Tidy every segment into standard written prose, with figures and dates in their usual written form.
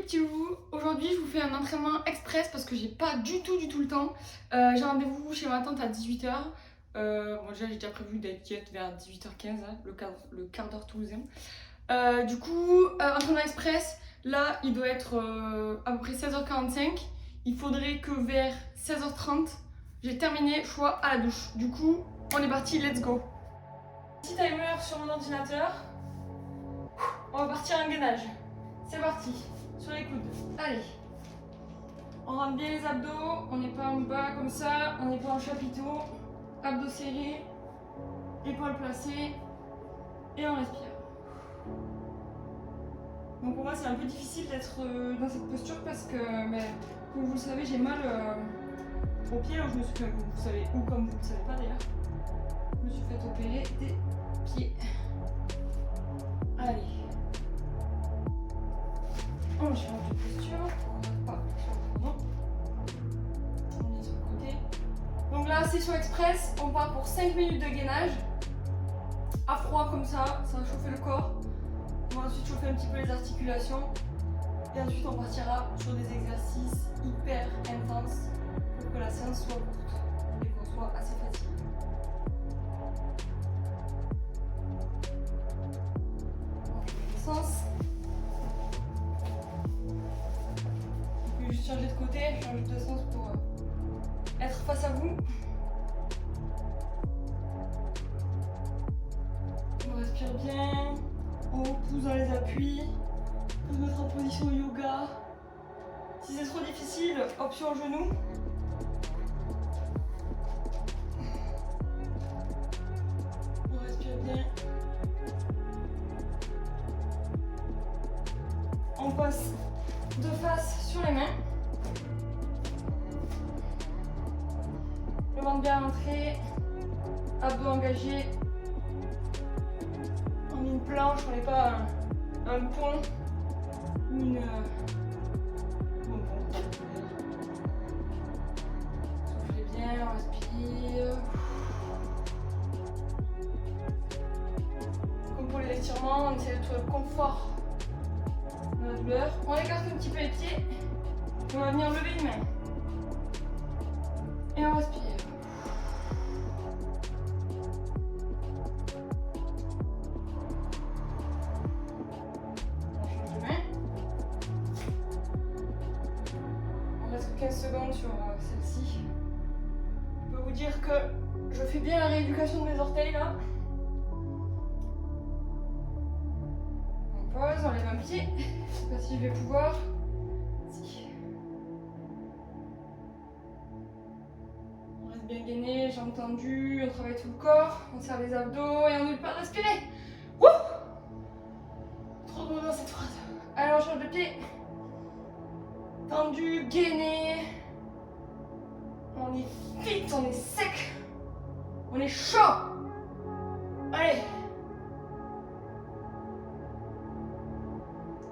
petits loups, aujourd'hui je vous fais un entraînement express parce que j'ai pas du tout le temps. J'ai rendez-vous chez ma tante à 18h. Bon déjà j'ai déjà prévu d'être vers 18h15, hein, le quart d'heure toulousain. Entraînement express, là il doit être à peu près 16h45. Il faudrait que vers 16h30 j'ai terminé, je sois à la douche. Du coup on est parti, let's go. Petit timer sur mon ordinateur. On va partir en gainage. C'est parti, sur les coudes. Allez. On rentre bien les abdos, on n'est pas en bas comme ça, on n'est pas en chapiteau. Abdos serrés, épaules placées, et on respire. Donc pour moi c'est un peu difficile d'être dans cette posture parce que, comme vous le savez, j'ai mal au pied. Je me suis fait, vous savez, ou comme vous ne le savez pas d'ailleurs, je me suis fait opérer des pieds. Allez. On change de posture. On est sur le côté. Donc là, session express, on part pour 5 minutes de gainage. À froid comme ça va chauffer le corps. On va ensuite chauffer un petit peu les articulations. Et ensuite, on partira sur des exercices hyper intenses pour que la séance soit courte et qu'on soit assez fatigué. On fait le sens. Juste changer de côté, changer de sens pour être face à vous. On respire bien, on pousse dans les appuis, on se mettre en position yoga. Si c'est trop difficile, option genou. On respire bien. On passe de face sur les mains. Le ventre bien rentré, abdos engagés. On est une planche, on n'est pas un pont ou une. Soufflez bien, on respire. Comme pour les étirements, on essaie de trouver le confort dans la douleur. On écarte un petit peu les pieds. On va venir lever une main. Et on respire. On change de main. On reste 15 secondes sur celle-ci. Je peux vous dire que je fais bien la rééducation de mes orteils là. On pose, on lève un pied. Je sais pas si je vais pouvoir. Si. On reste bien gainé, jambes tendues, on travaille tout le corps, on serre les abdos et on n'oublie pas de respirer. Wouh! Trop beau dans cette phrase. Allez, on change de pied. Tendu, gainé. On est vite, on est sec. On est chaud. Allez.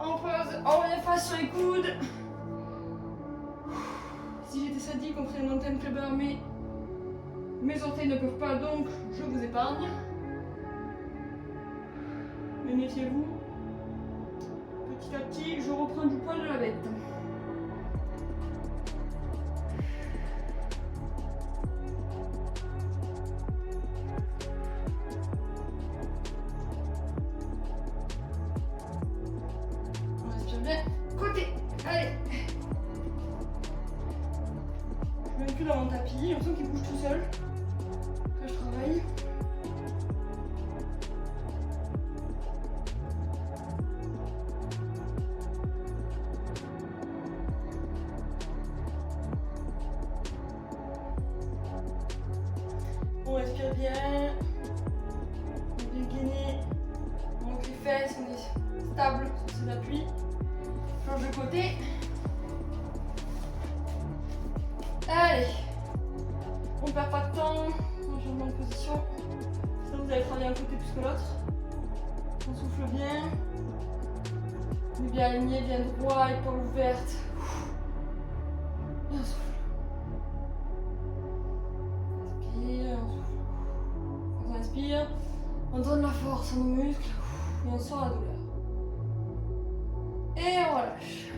On pose, on revient face sur les coudes. Si j'étais sadique, on ferait une antenne clubber, mais mes orteils ne peuvent pas, donc je vous épargne. Mais méfiez-vous. Petit à petit, je reprends du poil de la bête. On respire bien. Côté. Allez. Je mets plus dans mon tapis. J'ai l'impression qu'il bouge tout seul. Que je travaille. On respire bien. On est bien gainé. On monte les fesses. On est stable sur ses appuis. Change de côté. Allez. On ne perd pas de temps. On change de position. Sinon vous allez travailler un côté plus que l'autre. On souffle bien. On est bien aligné, bien droit, épaules ouvertes. Et on souffle. Inspire, on souffle. Quand on inspire, on donne la force à nos muscles et on sort la douleur. Et on relâche.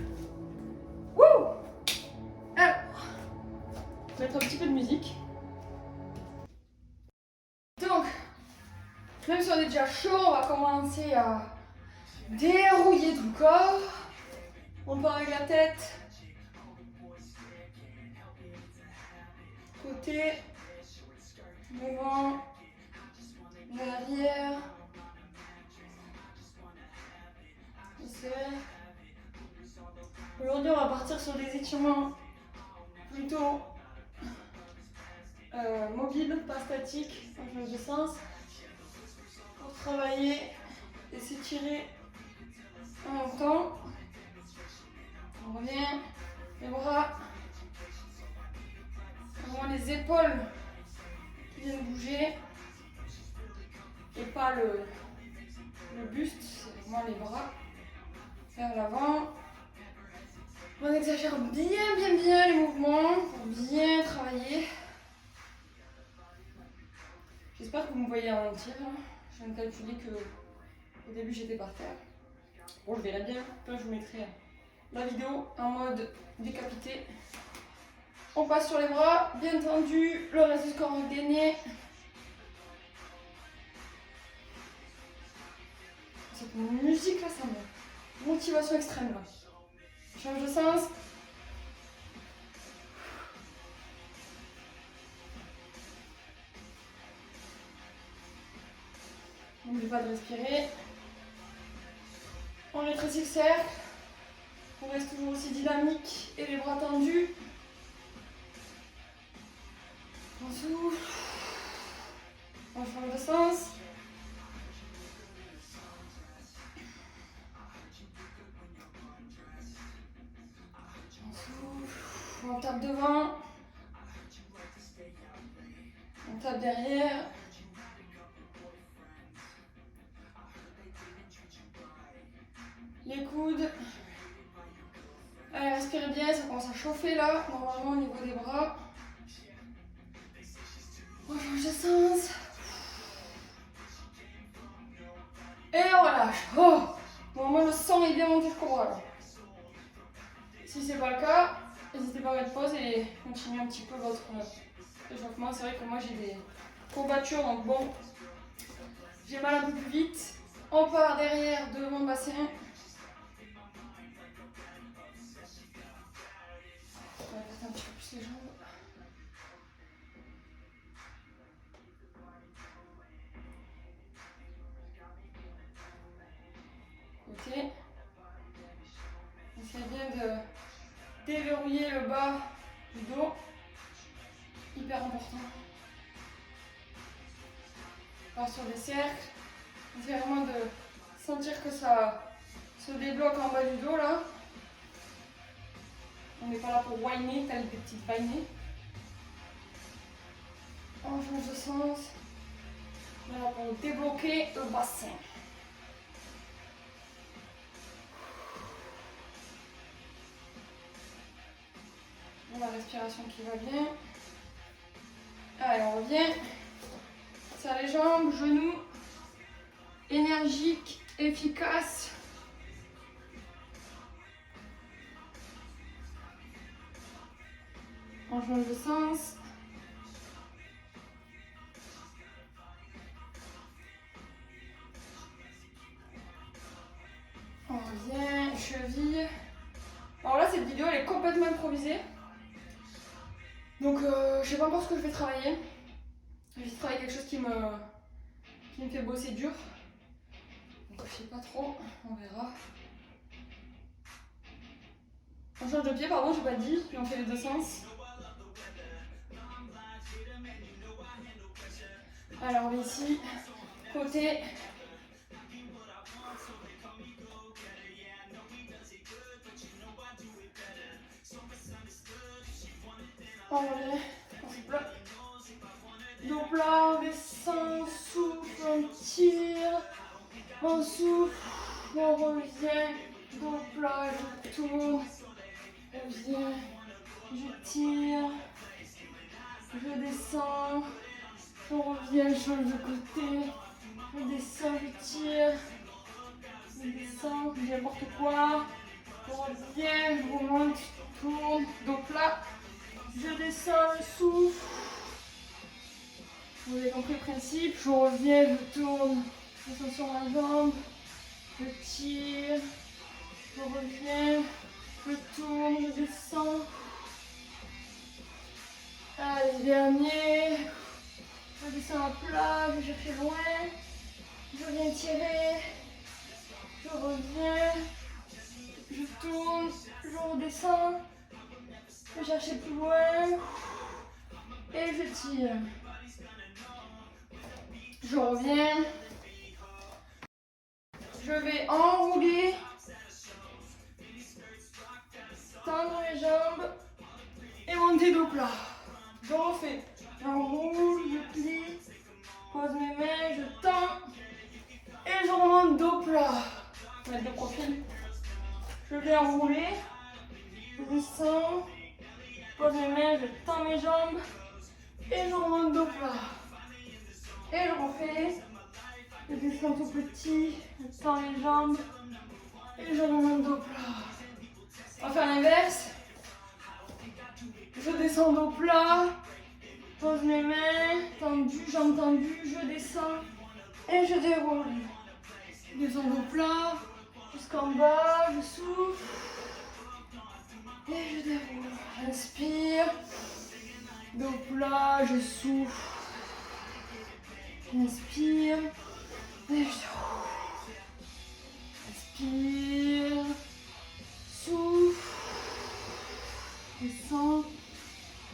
mettre un petit peu de musique. Donc, même si on est déjà chaud, on va commencer à dérouiller tout le corps. On part avec la tête. Côté, devant, derrière. Aujourd'hui, on va partir sur des étirements plutôt mobiles, pas statiques, en change de sens, pour travailler et s'étirer en même temps. On revient, les bras, vraiment les épaules qui viennent bouger et pas le buste, c'est vraiment les bras vers l'avant. On exagère bien les mouvements pour bien travailler. J'espère que vous me voyez en entier. Je viens de calculer que au début j'étais par terre. Bon, je verrai bien. Après, je vous mettrai la vidéo en mode décapité. On passe sur les bras, bien tendu, le reste du corps gainé. Cette musique là, ça me motivation extrême là. Change de sens. N'oubliez pas de respirer. On rétrécit le cercle. On reste toujours aussi dynamique et les bras tendus. On souffle. On change de sens. On souffle. On tape devant. On tape derrière. Les coudes. Allez, respirez bien, ça commence à chauffer là, normalement au niveau des bras. On change de sens. Et on relâche. Oh, normalement le sang est bien monté jusqu'au bras là. Si c'est pas le cas, n'hésitez pas à mettre pause et continuer un petit peu votre échauffement. C'est vrai que moi j'ai des courbatures, donc bon, j'ai mal un peu plus vite. On part derrière devant le bassin. On va mettre un petit peu plus les jambes. Côté. Essayez bien de déverrouiller le bas du dos. Hyper important. On part sur des cercles. Essayez vraiment de sentir que ça se débloque en bas du dos là. On n'est pas là pour whiner, telles des petites whinées. On change de sens. On est là pour débloquer le bassin. La respiration qui va bien. Allez, on revient. Serre les jambes, genoux. Énergique, efficace. On change de sens. On revient, cheville. Alors là, cette vidéo elle est complètement improvisée. Donc je sais pas encore ce que je vais travailler. Je vais travailler quelque chose qui me fait bosser dur. Donc je sais pas trop, on verra. On change de pied, pardon, j'ai pas dit, puis on fait les deux sens. Alors ici, côté. On revient, on se bloque. Dos plat, on descend, souffle, on tire, on souffle, on revient, dos plat, je tourne, je viens, je tire, je descends, je reviens, je change de côté, je descends, je tire, je descends, je dis n'importe quoi, je reviens, je remonte, je tourne, dos plat, Je descends, je souffle. Vous avez compris le principe. Je reviens, je tourne. Je descends sur ma jambe. Je tire. Je reviens. Je tourne, je descends. Allez, dernier. Je descends à plat, je cherche loin. Je viens tirer. Je reviens. Je tourne. Je redescends. Je cherche plus loin. Et je tire. Je reviens. Je vais enrouler. Tendre les jambes. Et monter dos plat. Je refais. J'enroule, je plie. Pose mes mains, je tends. Et je remonte dos plat. Je vais mettre de profil. Je vais enrouler. Je descends. Pose mes mains, je tends mes jambes. Et je remonte dos plat. Et je refais. Je descends tout petit. Je tends les jambes. Et je remonte dos plat. On va faire l'inverse. Je descends dos plat. Pose mes mains. Tendues, jambes tendues. Je descends. Et je déroule. Je descends dos plat. Jusqu'en bas. Je souffle. Et je déroule. J'inspire. Dos plat. Je souffle. J'inspire. Et je déroule. Inspire. Souffle. Descends.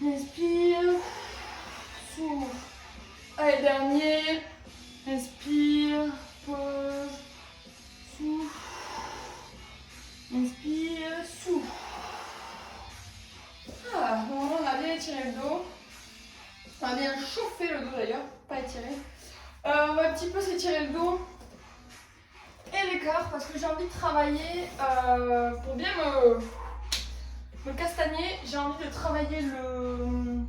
Inspire. Souffle. Allez, dernier. Inspire. Pause. Souffle. Inspire. Souffle. Ah, bon, on a bien étiré le dos. On a bien chauffé le dos d'ailleurs, pas étiré. On va un petit peu s'étirer le dos et l'écart parce que j'ai envie de travailler pour bien me castagner. J'ai envie de travailler le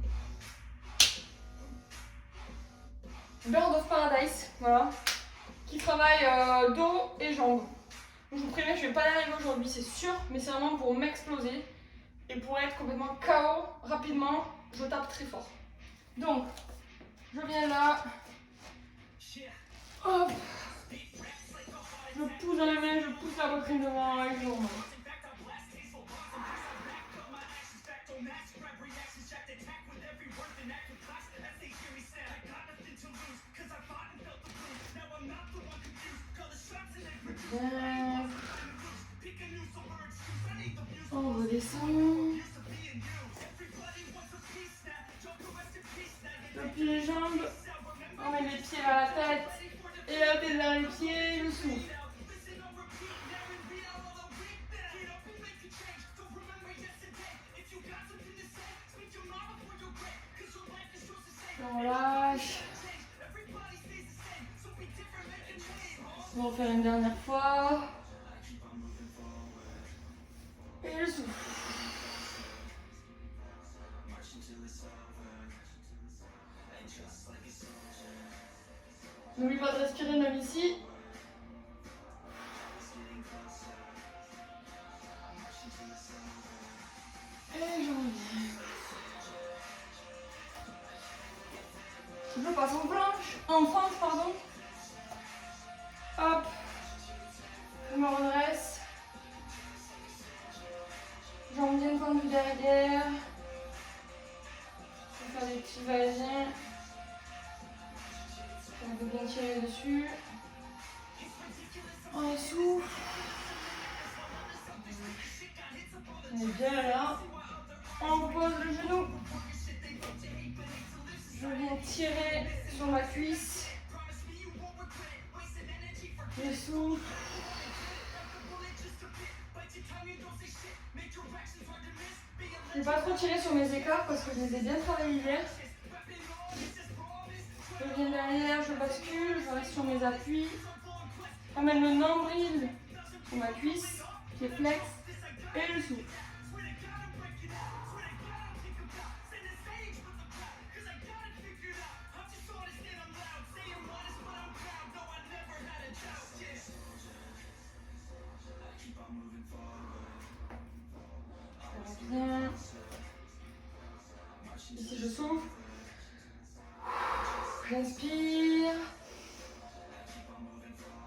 Bird of Paradise, voilà, qui travaille dos et jambes. Donc, je vous préviens, je vais pas y arriver aujourd'hui, c'est sûr, mais c'est vraiment pour m'exploser et pour être complètement KO rapidement. Je tape très fort. Donc, je viens là. Hop. Je pousse dans les mains, je pousse la poitrine devant et je remonte. Bien. On redescend. Je plie les jambes. On met les pieds vers la tête. Et la tête vers les pieds. Je souffle. On relâche. On va en faire une dernière fois. Et je souffle. N'oublie pas de respirer même ici. Et j'en reviens. Je passe en planche, pardon. Hop. Je me redresse. Jambes bien tendues derrière. Je vais faire des petits va-et-vient. On peut bien tirer dessus. On souffle. On est bien là. On pose le genou. Je viens tirer sur ma cuisse. Je souffle. Je ne vais pas trop tirer sur mes écarts parce que je les ai bien travaillés hier. Je viens derrière, je bascule, je reste sur mes appuis. J'amène le nombril sur ma cuisse, pied flex et je souffle. Je reviens. J'inspire.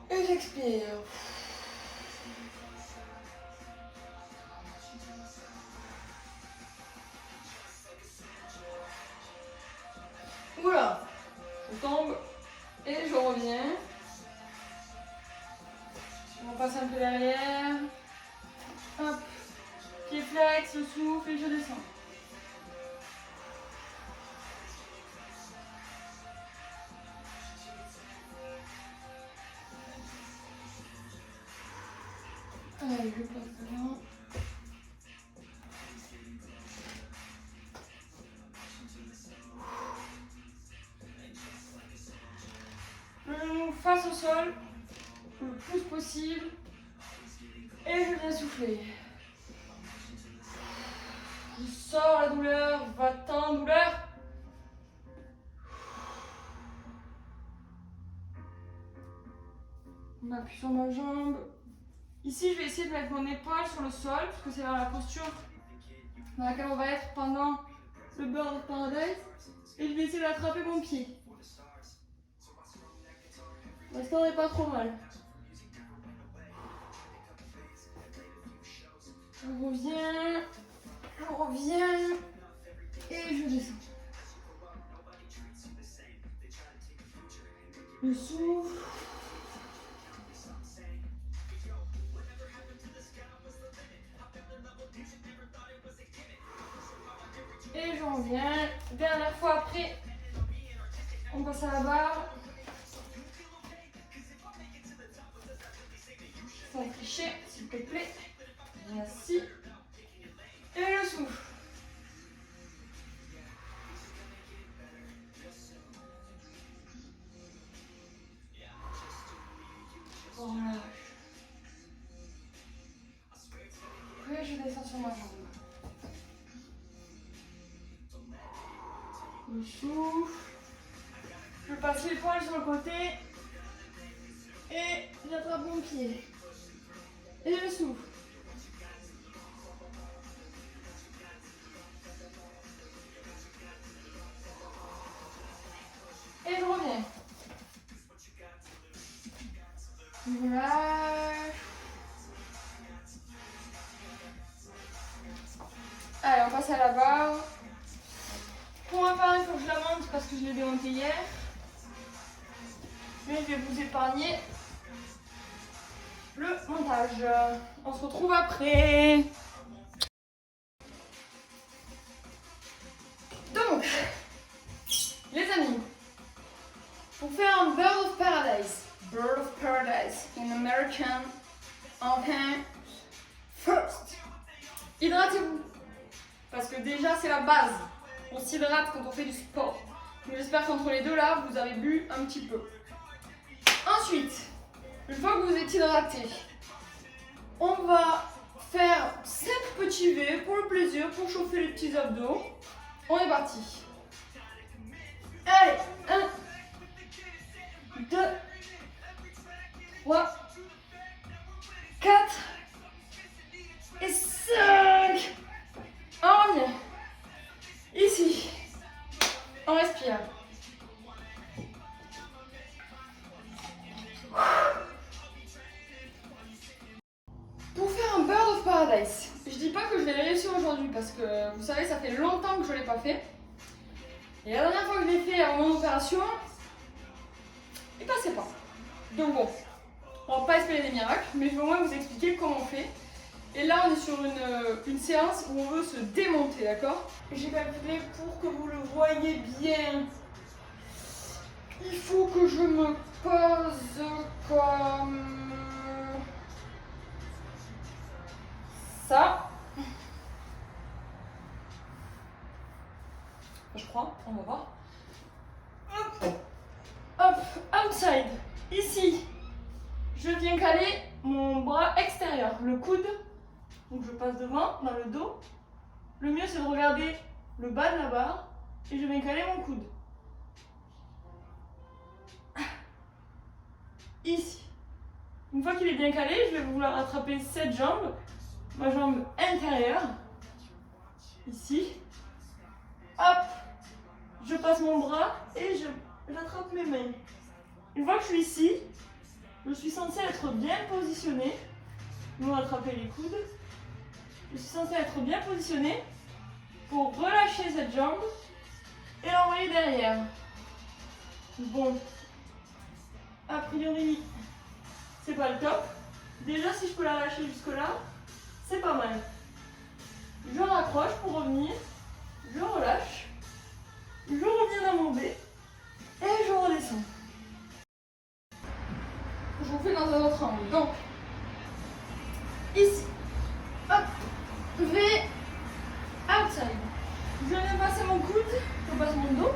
Et j'expire. Oula, je tombe et je reviens. On passe un peu derrière. Hop, pied flex, je souffle et je descends. Allez, je passe devant. Je genou face au sol, le plus possible. Et je viens souffler. Je sors la douleur, va-t'en douleur. On appuie sur ma jambe. Ici, je vais essayer de mettre mon épaule sur le sol, parce que c'est la posture dans laquelle on va être pendant le Bird of Paradise. Et je vais essayer d'attraper mon pied. Pour l'instant, on n'est pas trop mal. Je reviens, et je descends. Je souffle. Et je reviens. Dernière fois après, on passe à la barre. Sans tricher, s'il te plaît. Merci. Et je souffle. On relâche. Après, je descends sur ma jambe. Je souffle. Je passe l'épaule sur le côté. Et j'attrape mon pied. Et je souffle. Et je reviens. Je relâche. Allez, on passe à la barre. Pour ma part, il faut que je la monte parce que je l'ai démontée hier. Mais je vais vous épargner le montage. On se retrouve après. Donc, les amis, pour faire un Bird of Paradise in American, enfin, first, hydratez-vous. Parce que déjà, c'est la base. On s'hydrate quand on fait du sport. Donc j'espère qu'entre les deux là, vous avez bu un petit peu. Ensuite, une fois que vous êtes hydraté, on va faire 5 petits V pour le plaisir, pour chauffer les petits abdos. On est parti. Allez, 1, 2, 3, 4 et 5. On revient. Ici, on respire. Pour faire un Bird of Paradise, je dis pas que je vais le réussir aujourd'hui parce que vous savez, ça fait longtemps que je ne l'ai pas fait. Et la dernière fois que je l'ai fait avant mon opération, il passait pas. Donc bon, on va pas espérer des miracles, mais je vais au moins vous expliquer comment on fait. Et là, on est sur une séance où on veut se démonter, d'accord? J'ai calculé pour que vous le voyez bien. Il faut que je me pose comme ça. Je crois, on va voir. Hop, hop, outside. Ici, je viens caler mon bras extérieur, le coude. Donc je passe devant, dans le dos. Le mieux c'est de regarder le bas de la barre et je viens caler mon coude. Ici. Une fois qu'il est bien calé, je vais vouloir attraper cette jambe, ma jambe intérieure. Ici. Hop, je passe mon bras et je j'attrape mes mains. Une fois que je suis ici, je suis censée être bien positionnée. Nous on va attraper les coudes. Je suis censée être bien positionnée pour relâcher cette jambe et l'envoyer derrière. Bon, a priori, c'est pas le top. Déjà, si je peux la lâcher jusque-là, c'est pas mal. Je raccroche pour revenir, je relâche, je reviens dans mon B et je redescends. Je vous fais dans un autre angle. Donc, ici, hop, V, outside. Je viens passer mon coude, je passe mon dos,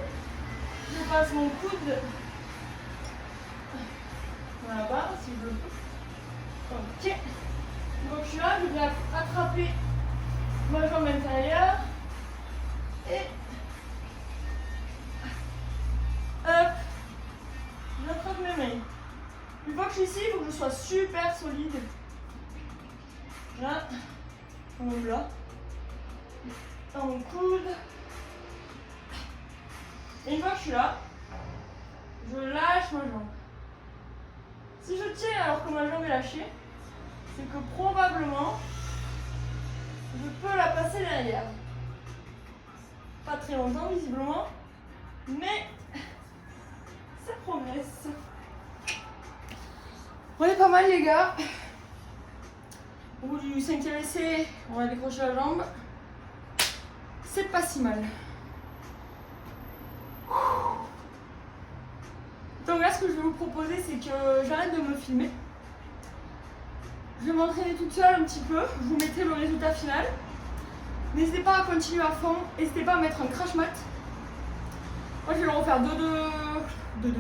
je passe mon coude là-bas si je veux. Ok. Donc je suis là, je viens attraper ma jambe intérieure et hop, j'attrape mes mains. Une fois que je suis ici, il faut que je sois super solide. Là, comme là, dans mon coude. Et une fois que je suis là, je lâche ma jambe. Si je tiens alors que ma jambe est lâchée, c'est que probablement je peux la passer derrière. Pas très longtemps visiblement, mais ça progresse. On est pas mal les gars. Au bout du 5e essai, on va décrocher la jambe. C'est pas si mal. Donc là ce que je vais vous proposer c'est que j'arrête de me filmer. Je vais m'entraîner toute seule un petit peu, je vous mettrai le résultat final. N'hésitez pas à continuer à fond, n'hésitez pas à mettre un crash mat. Moi je vais le refaire 2-2. Je vais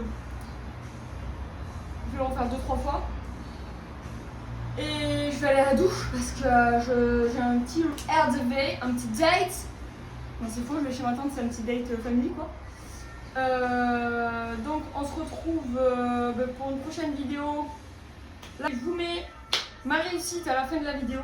le refaire 2-3 fois. Et je vais aller à la douche parce que j'ai un petit air de veille, un petit date. Non c'est faux, je vais chez ma tante, c'est un petit date family quoi. Donc on se retrouve pour une prochaine vidéo. Là je vous mets ma réussite à la fin de la vidéo.